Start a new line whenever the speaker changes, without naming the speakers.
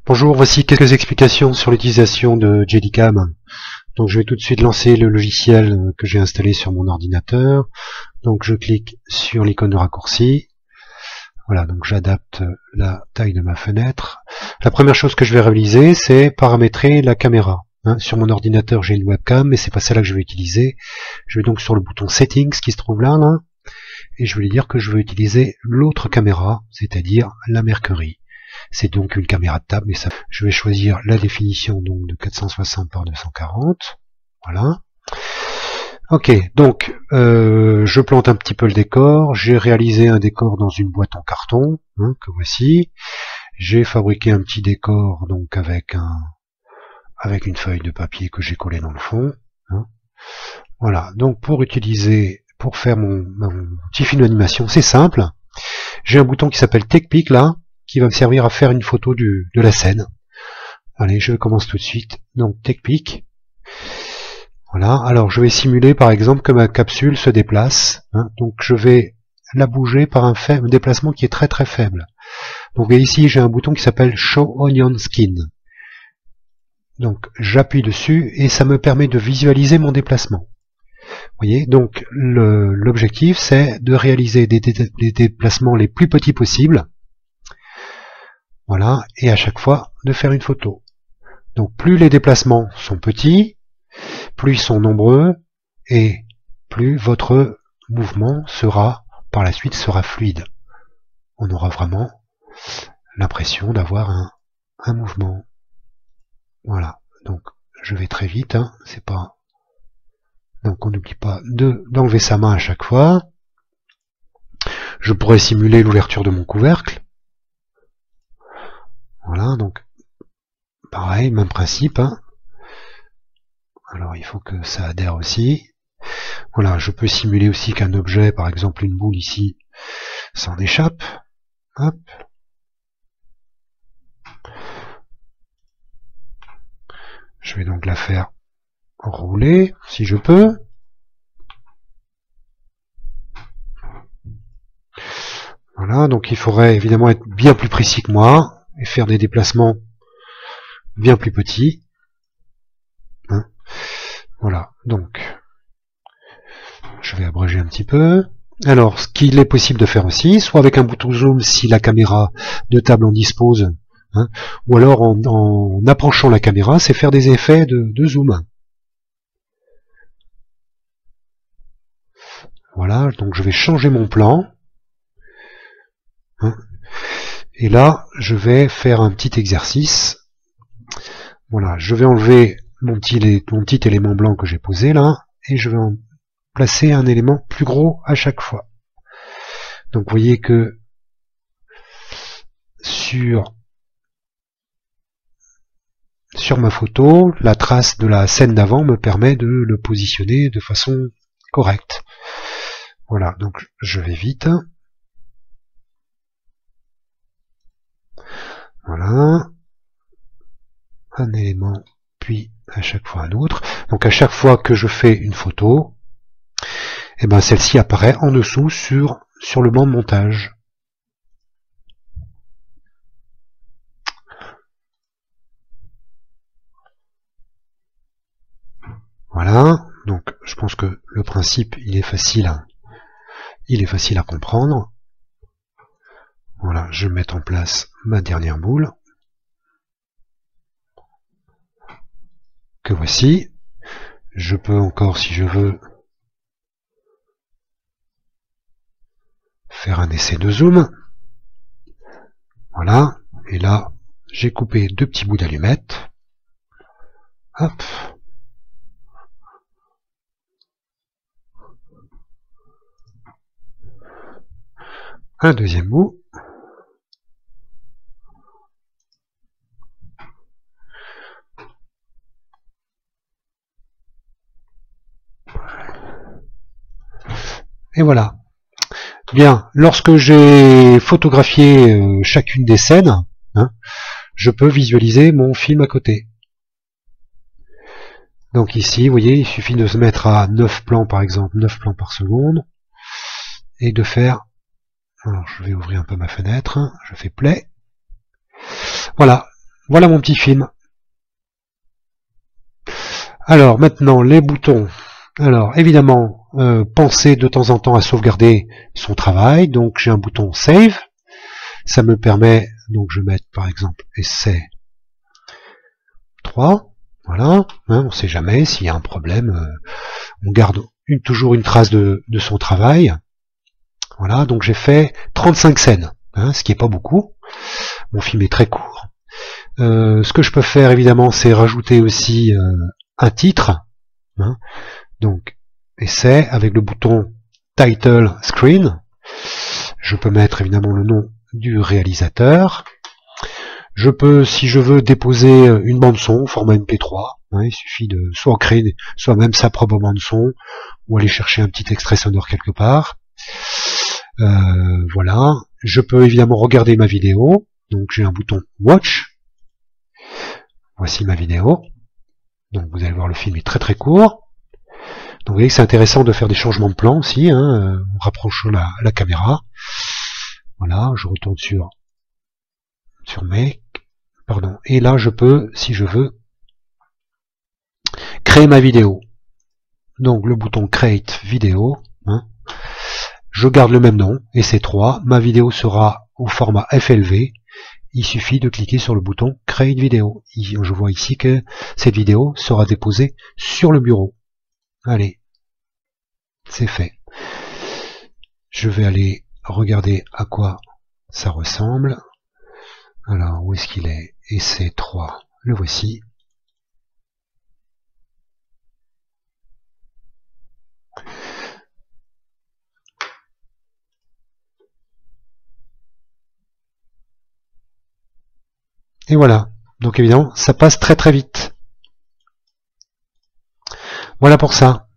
Bonjour, voici quelques explications sur l'utilisation de Jellycam. Donc je vais tout de suite lancer le logiciel que j'ai installé sur mon ordinateur. Donc je clique sur l'icône de raccourci. Voilà, donc j'adapte la taille de ma fenêtre. La première chose que je vais réaliser, c'est paramétrer la caméra. Sur mon ordinateur, j'ai une webcam, mais c'est pas celle-là que je vais utiliser. Je vais donc sur le bouton Settings qui se trouve là, et je vais lui dire que je veux utiliser l'autre caméra, c'est-à-dire la Mercury. C'est donc une caméra de table, mais ça, je vais choisir la définition donc de 460 par 240. Voilà. Ok, donc je plante un petit peu le décor. J'ai réalisé un décor dans une boîte en carton, que voici. J'ai fabriqué un petit décor donc avec une feuille de papier que j'ai collé dans le fond. Voilà, donc pour faire mon petit film d'animation, c'est simple. J'ai un bouton qui s'appelle TechPic là, qui va me servir à faire une photo de la scène. Allez, je commence tout de suite. Donc TechPic. Voilà, alors je vais simuler par exemple que ma capsule se déplace. Donc je vais la bouger par un déplacement qui est très très faible. Donc ici j'ai un bouton qui s'appelle Show Onion Skin. Donc j'appuie dessus et ça me permet de visualiser mon déplacement. Vous voyez, donc l'objectif c'est de réaliser des déplacements les plus petits possibles. Voilà, et à chaque fois de faire une photo. Donc plus les déplacements sont petits, plus ils sont nombreux, et plus votre mouvement par la suite sera fluide. On aura vraiment l'impression d'avoir un mouvement. Voilà, donc je vais très vite, c'est pas. Donc on n'oublie pas d'enlever sa main à chaque fois. Je pourrais simuler l'ouverture de mon couvercle. Voilà, donc pareil, même principe. Alors il faut que ça adhère aussi. Voilà, je peux simuler aussi qu'un objet, par exemple une boule ici, s'en échappe. Hop. Je vais donc la faire rouler, si je peux. Voilà, donc il faudrait évidemment être bien plus précis que moi et faire des déplacements bien plus petits. Voilà, donc je vais abréger un petit peu. Alors, ce qu'il est possible de faire aussi, soit avec un bouton zoom si la caméra de table en dispose, ou alors en approchant la caméra, c'est faire des effets de zoom. Voilà, donc je vais changer mon plan. Et là, je vais faire un petit exercice. Voilà, je vais enlever mon petit élément blanc que j'ai posé là, et je vais en placer un élément plus gros à chaque fois. Donc vous voyez que sur ma photo, la trace de la scène d'avant me permet de le positionner de façon correcte. Voilà, donc je vais vite. Voilà. Un élément, puis à chaque fois un autre. Donc à chaque fois que je fais une photo, et ben celle-ci apparaît en dessous sur le banc de montage. Voilà, donc je pense que le principe il est facile à comprendre. Voilà, je vais mettre en place ma dernière boule. Que voici. Je peux encore, si je veux, faire un essai de zoom. Voilà, et là, j'ai coupé 2 petits bouts d'allumettes. Hop. Un deuxième bout. Et voilà. Bien, lorsque j'ai photographié chacune des scènes, je peux visualiser mon film à côté. Donc ici, vous voyez, il suffit de se mettre à 9 plans par exemple, 9 plans par seconde, et de faire. Alors je vais ouvrir un peu ma fenêtre, je fais play. Voilà, Voilà mon petit film. Alors maintenant les boutons. Alors évidemment, pensez de temps en temps à sauvegarder son travail. Donc j'ai un bouton Save. Ça me permet, donc je vais mettre par exemple essai 3. Voilà, hein, on ne sait jamais s'il y a un problème. On garde toujours une trace de son travail. Voilà, donc j'ai fait 35 scènes, hein, ce qui n'est pas beaucoup. Mon film est très court. Ce que je peux faire évidemment, c'est rajouter aussi un titre. Hein, donc essai avec le bouton Title Screen. Je peux mettre évidemment le nom du réalisateur. Je peux, si je veux, déposer une bande son au format MP3. Hein, il suffit de soit créer, soit même sa propre bande son, ou aller chercher un petit extrait sonore quelque part. Voilà. Je peux évidemment regarder ma vidéo. Donc j'ai un bouton Watch. Voici ma vidéo. Donc vous allez voir, le film est très très court. Donc vous voyez que c'est intéressant de faire des changements de plan aussi, hein, en rapprochant la caméra. Voilà, je retourne sur Make. Pardon. Et là je peux, si je veux, créer ma vidéo. Donc le bouton Create Video. Hein, je garde le même nom, EC3. Ma vidéo sera au format FLV. Il suffit de cliquer sur le bouton Create Video. Je vois ici que cette vidéo sera déposée sur le bureau. Allez, c'est fait. Je vais aller regarder à quoi ça ressemble. Alors, où est-ce qu'il est? EC3, le voici. Et voilà. Donc évidemment, ça passe très très vite. Voilà pour ça.